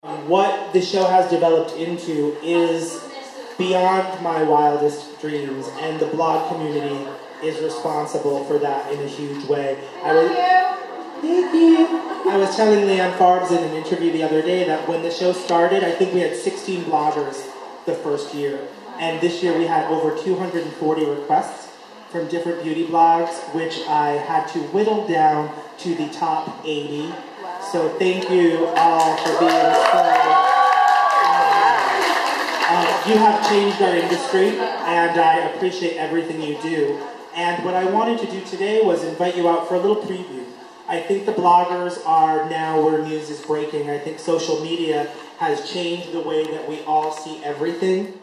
What the show has developed into is beyond my wildest dreams, and the blog community is responsible for that in a huge way. Thank you. I was telling Leanne Farbs in an interview the other day that when the show started, I think we had 16 bloggers the first year. And this year we had over 240 requests from different beauty blogs, which I had to whittle down to the top 80. So thank you all for being so... you have changed our industry, and I appreciate everything you do. And what I wanted to do today was invite you out for a little preview. I think the bloggers are now where news is breaking. I think social media has changed the way that we all see everything.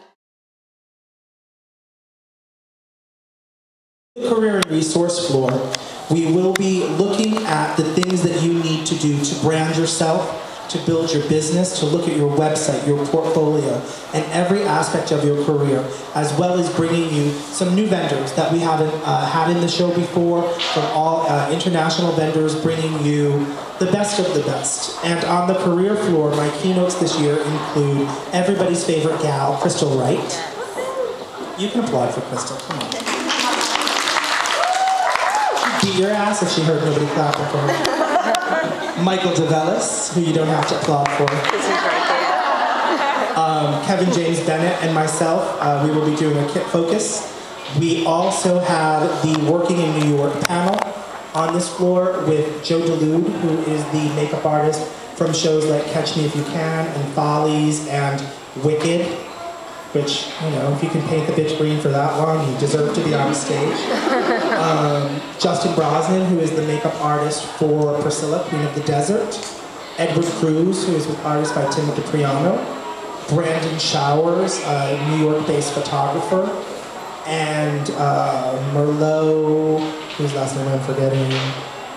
The Career and Resource Floor, we will be looking at the things that you need to do to brand yourself, to build your business, to look at your website, your portfolio, and every aspect of your career, as well as bringing you some new vendors that we haven't had in the show before, from all international vendors, bringing you the best of the best. And on the career floor, my keynotes this year include everybody's favorite gal, Crystal Wright. You can applaud for Crystal, come on. Beat your ass if she heard nobody clapping for her. Michael DeVellis, who you don't have to applaud for. Kevin James Bennett and myself, we will be doing a kit focus. We also have the Working in New York panel on this floor with Joe Delude, who is the makeup artist from shows like Catch Me If You Can and Follies and Wicked, which, you know, if you can paint the bitch green for that long, you deserve to be on stage. Justin Brosnan, who is the makeup artist for Priscilla, Queen of the Desert. Edward Cruz, who is with artist by Timothy Priano. Brandon Showers, a New York-based photographer. And Merlot, whose last name I'm forgetting,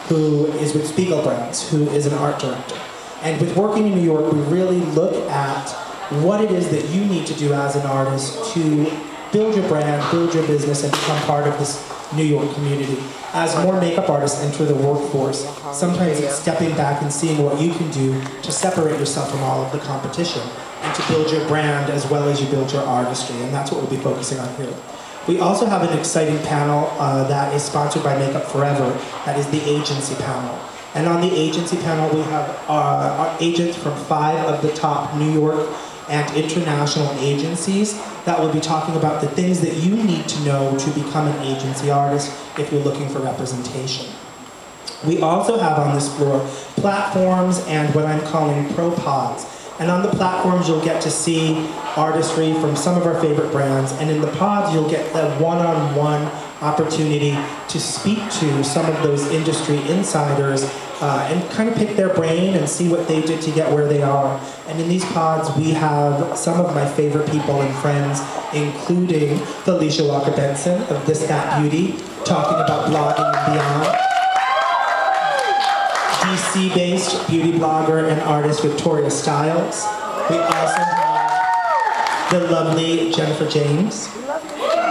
who is with Spiegel Brands, who is an art director. And with Working in New York, we really look at what it is that you need to do as an artist to build your brand, build your business, and become part of this New York community. As more makeup artists enter the workforce, sometimes it's stepping back and seeing what you can do to separate yourself from all of the competition and to build your brand as well as you build your artistry, and that's what we'll be focusing on here. We also have an exciting panel that is sponsored by Makeup Forever, that is the agency panel. And on the agency panel, we have our agents from 5 of the top New York and international agencies that will be talking about the things that you need to know to become an agency artist if you're looking for representation. We also have on this floor platforms and what I'm calling pro pods. And on the platforms, you'll get to see artistry from some of our favorite brands, and in the pods, you'll get that one-on-one opportunity to speak to some of those industry insiders and kind of pick their brain and see what they did to get where they are. And in these pods, we have some of my favorite people and friends, including Felicia Walker-Benson of This That Beauty, talking about blogging and beyond. DC-based beauty blogger and artist Victoria Stiles. We also have the lovely Jennifer James,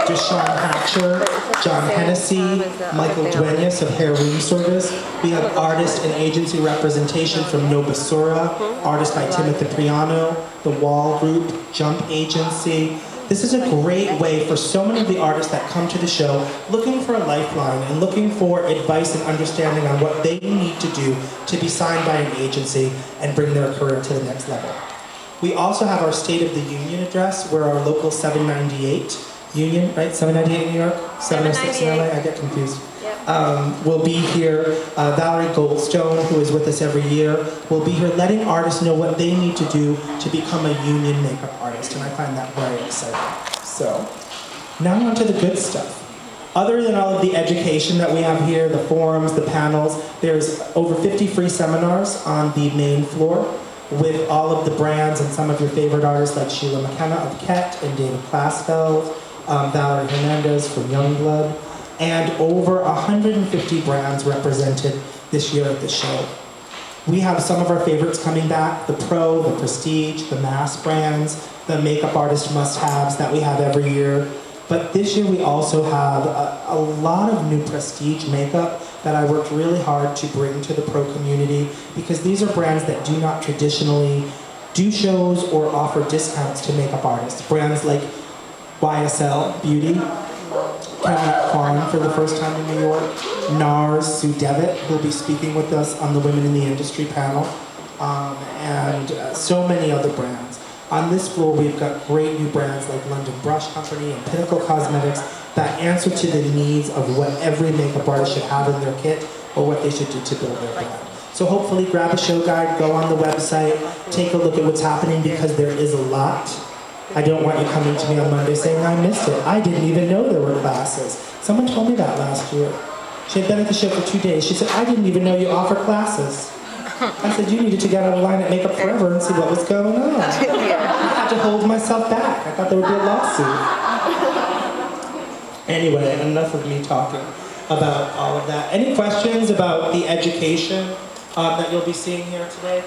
Deshaun Hatcher, John Hennessy, Michael Duenas of Hair Room Service. We have artist and agency representation from Nobasura, artist by Timothy Priano, The Wall Group, Jump Agency. This is a great way for so many of the artists that come to the show looking for a lifeline and looking for advice and understanding on what they need to do to be signed by an agency and bring their career to the next level. We also have our State of the Union address where our local 798 Union, right? 798 in New York? 706 in LA? I get confused. Yep. Will be here. Valerie Goldstone, who is with us every year, will be here letting artists know what they need to do to become a union makeup artist, and I find that very exciting. So, now on to the good stuff. Other than all of the education that we have here, the forums, the panels, there's over 50 free seminars on the main floor with all of the brands and some of your favorite artists like Sheila McKenna of Ket and David Klasfeld, Valerie Hernandez from Youngblood, and over 150 brands represented this year at the show. We have some of our favorites coming back, the Pro, the Prestige, the Mass brands, the makeup artist must-haves that we have every year. But this year we also have a lot of new prestige makeup that I worked really hard to bring to the pro community, because these are brands that do not traditionally do shows or offer discounts to makeup artists. Brands like YSL Beauty, Cameron Kwan for the first time in New York, NARS, Sue Devitt, who'll be speaking with us on the Women in the Industry panel, and so many other brands. On this floor, we've got great new brands like London Brush Company and Pinnacle Cosmetics that answer to the needs of what every makeup artist should have in their kit or what they should do to build their brand. So hopefully grab a show guide, go on the website, take a look at what's happening because there is a lot. I don't want you coming to me on Monday saying, I missed it. I didn't even know there were classes. Someone told me that last year. She had been at the show for 2 days. She said, I didn't even know you offer classes. I said, you needed to get on a line at Makeup Forever and see what was going on. I had to hold myself back. I thought there would be a lawsuit. Anyway, enough of me talking about all of that. Any questions about the education that you'll be seeing here today?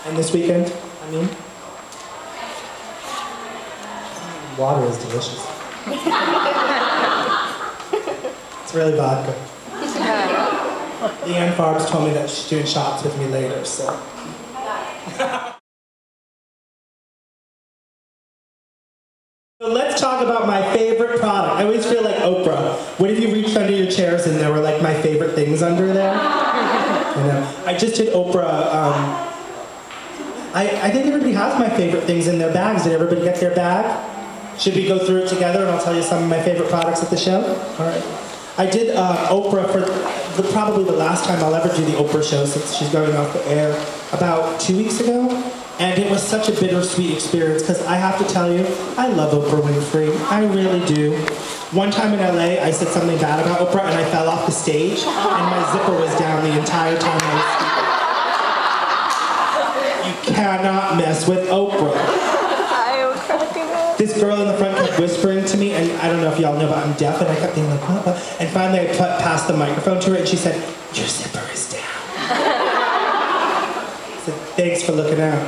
And this weekend, I mean? Water is delicious. It's really vodka. Leanne Farbs told me that she's doing shots with me later, so. So let's talk about my favorite product. I always feel like Oprah. What if you reached under your chairs and there were like my favorite things under there? I just did Oprah. I think everybody has my favorite things in their bags. Did everybody get their bag? Should we go through it together and I'll tell you some of my favorite products at the show? All right. I did Oprah for probably the last time I'll ever do the Oprah show since she's going off the air about 2 weeks ago. And it was such a bittersweet experience because I have to tell you, I love Oprah Winfrey. I really do. One time in LA, I said something bad about Oprah and I fell off the stage and my zipper was down the entire time I was speaking. You cannot mess with Oprah. This girl in the front kept whispering to me, and I don't know if y'all know, but I'm deaf, and I kept being like, what? And finally I passed the microphone to her, and she said, your zipper is down. I said, thanks for looking out.